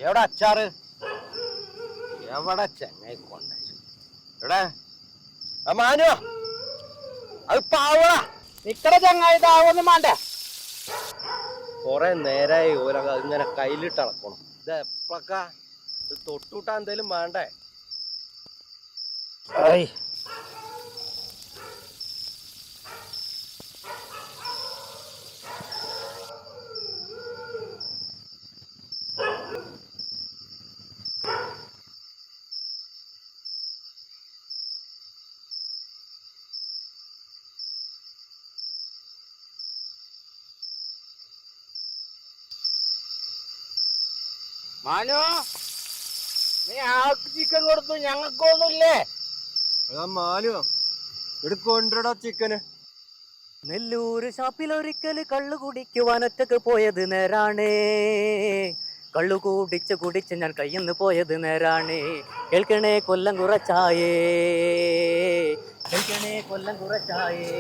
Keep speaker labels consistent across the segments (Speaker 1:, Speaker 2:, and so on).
Speaker 1: എവിടെ അച്ചാറ്? എവിടെ ചെങ്ങായി കൊണ്ട എവിടെ മാനോ? അത് പാവള നിക്കട ചങ്ങായി താവൊന്നും വേണ്ട. കൊറേ നേരായി ഓരോ ഇങ്ങനെ കയ്യിലിട്ട് അളക്കണം. ഇത് എപ്പളക്കാ ഇത് തൊട്ടുവിട്ടാ എന്തേലും വേണ്ടേ? മാനോ, നീ ആൾക്ക് ചിക്കൻ കൊടുത്തു, ഞങ്ങൾക്കൊന്നുമില്ലേ? മാനു എടുക്കൊണ്ടടാ ചിക്കന്.
Speaker 2: നെല്ലൂര് ഷാപ്പിലൊരിക്കല് കള്ളു കുടിക്കുവാൻ ഒറ്റക്ക് പോയത് നേരാണ്. കള്ളു കുടിച്ച് ഞാൻ കയ്യിന്ന് പോയത് നേരാണ്. കേൾക്കണേ കൊല്ലം കുറച്ചായേ, കേൾക്കണേ കൊല്ലം കുറച്ചായേ.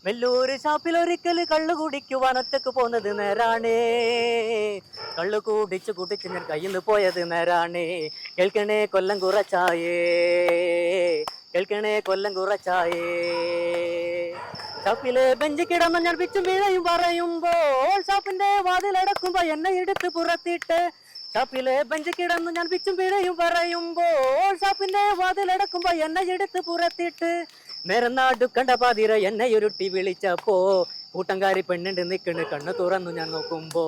Speaker 2: നെല്ലൂര് ഷാപ്പിലൊരിക്കല് കള്ളു കുടിക്കുവാൻ ഒറ്റക്ക് പോന്നത് നേരാണ്. കള്ളു കുടിച്ച് ഞാൻ കയ്യിന്ന് പോയത് നേരാണ്. കേൾക്കണേ കൊല്ലം കുറച്ചായേ, കേൾക്കണേ കൊല്ലം കുറച്ചായേ. ഷാപ്പിലെ ബെഞ്ച് കിടന്ന് ഞാൻ പിച്ചും വീഴയും പറയുമ്പോൾ ഷാപ്പിന്റെ വാതിലടക്കുമ്പോ എന്നെ എടുത്ത് പുറത്തിട്ട്. ഷാപ്പിലെ ബെഞ്ച് കിടന്ന് ഞാൻ പിച്ചും വീഴയും പറയുമ്പോൾ ഷാപ്പിന്റെ വാതിലടക്കുമ്പോ എന്നെ എടുത്ത് പുറത്തിട്ട്. നേരം നാടു കണ്ട പാതിര എന്നെ ഉരുട്ടി വിളിച്ചപ്പോ കൂട്ടംകാരി പെണ്ണുണ്ട് നിക്കണ് കണ്ണു തുറന്നു ഞാൻ നോക്കുമ്പോ.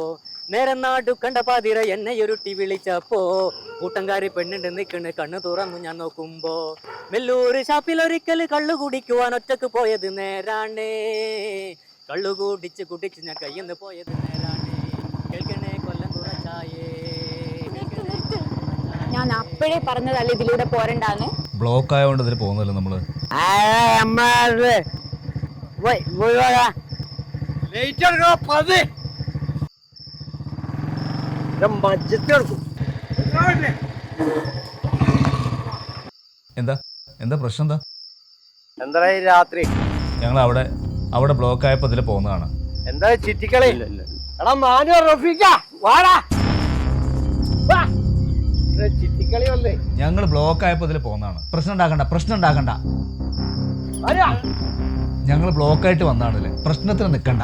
Speaker 2: നേരം നാടു കണ്ട പാതിര എന്നെ ഉരുട്ടി വിളിച്ചപ്പോ കൂട്ടംകാരി പെണ്ണുണ്ട് നിക്കണ് കണ്ണു തുറന്നു ഞാൻ നോക്കുമ്പോ. നെല്ലൂര് ഷാപ്പിലൊരിക്കല് കള്ളു കുടിക്കുവാൻ ഒറ്റക്ക് പോയത് നേരാണ്. കള്ളു കുടിച്ച് ഞാൻ കയ്യിന്ന് പോയത് നേരാണ്. കേൾക്കണേ കൊല്ലം കുറച്ചായേ.
Speaker 3: ഞാൻ അപ്പോഴേ പറഞ്ഞതല്ല ഇതിലൂടെ പോരണ്ടാന്ന്.
Speaker 4: ബ്ലോക്ക് ആയതുകൊണ്ട് ഇതിൽ പോകുന്നല്ലോ നമ്മള്. എന്താ എന്താ പ്രശ്നം?
Speaker 1: എന്താ രാത്രി
Speaker 4: ഞങ്ങൾ അവിടെ ബ്ലോക്ക് ആയപ്പോ ഇതിൽ പോകുന്നതാണ്.
Speaker 1: എന്താ ചിറ്റിക്കളി? എടാ മാനു റഫീഖ വാടാ, ചിറ്റിക്കളി വന്നേ.
Speaker 4: ഞങ്ങൾ ബ്ലോക്ക് ആയപ്പോ ഇതിൽ പോകുന്നതാണ്. പ്രശ്നം ഉണ്ടാക്കണ്ട. ഞങ്ങൾ ബ്ലോക്ക് ആയിട്ട് വന്നതാണല്ലേ, പ്രശ്നത്തിന് നിക്കണ്ട.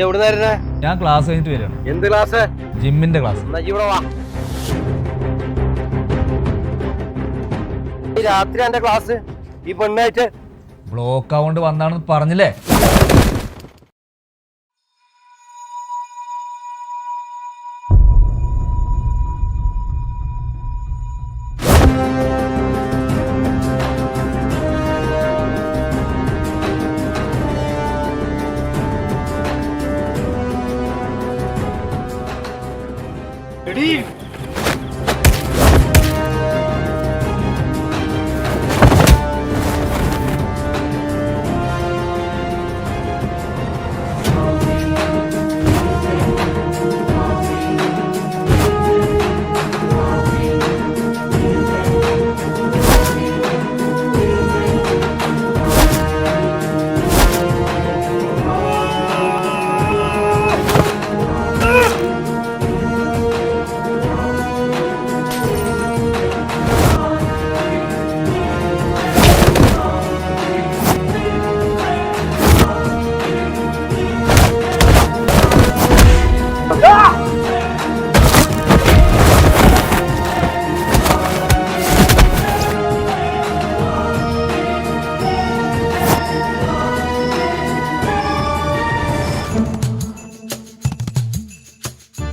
Speaker 1: എവിടുന്നായിരുന്നേ?
Speaker 4: ഞാൻ ക്ലാസ് കഴിഞ്ഞിട്ട് വരികയാണ്.
Speaker 1: എന്ത് ക്ലാസ്?
Speaker 4: ജിമ്മിന്റെ ക്ലാസ്.
Speaker 1: ഇവിടെ വാ. ഈ രാത്രി എന്റെ ക്ലാസ് ഈ പെണ്ണായിട്ട്
Speaker 4: ബ്ലോക്ക് ആവുകൊണ്ട് വന്നാണെന്ന് പറഞ്ഞില്ലേ?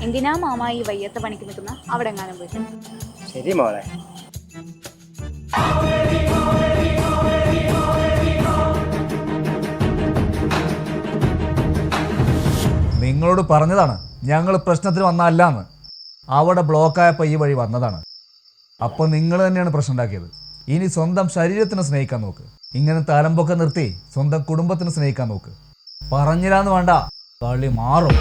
Speaker 3: എന്തിനാ മാമ ഈ വയ്യത്തെ പണിക്ക് നിൽക്കുന്ന? അവിടെ എങ്ങാനും പോയി.
Speaker 1: ശരി മോളെ.
Speaker 4: നിങ്ങളോട് പറഞ്ഞതാണ് ഞങ്ങൾ പ്രശ്നത്തിന് വന്നതല്ലാന്ന്. അവിടെ ബ്ലോക്കായപ്പോൾ ഈ വഴി വന്നതാണ്. അപ്പോൾ നിങ്ങൾ തന്നെയാണ് പ്രശ്നം ഉണ്ടാക്കിയത്. ഇനി സ്വന്തം ശരീരത്തിന് സ്നേഹിക്കാൻ നോക്ക്. ഇങ്ങനെ തലമ്പൊക്കെ നിർത്തി സ്വന്തം കുടുംബത്തിന് സ്നേഹിക്കാൻ നോക്ക്. പറഞ്ഞില്ലാന്ന് വേണ്ട, കളി മാറും.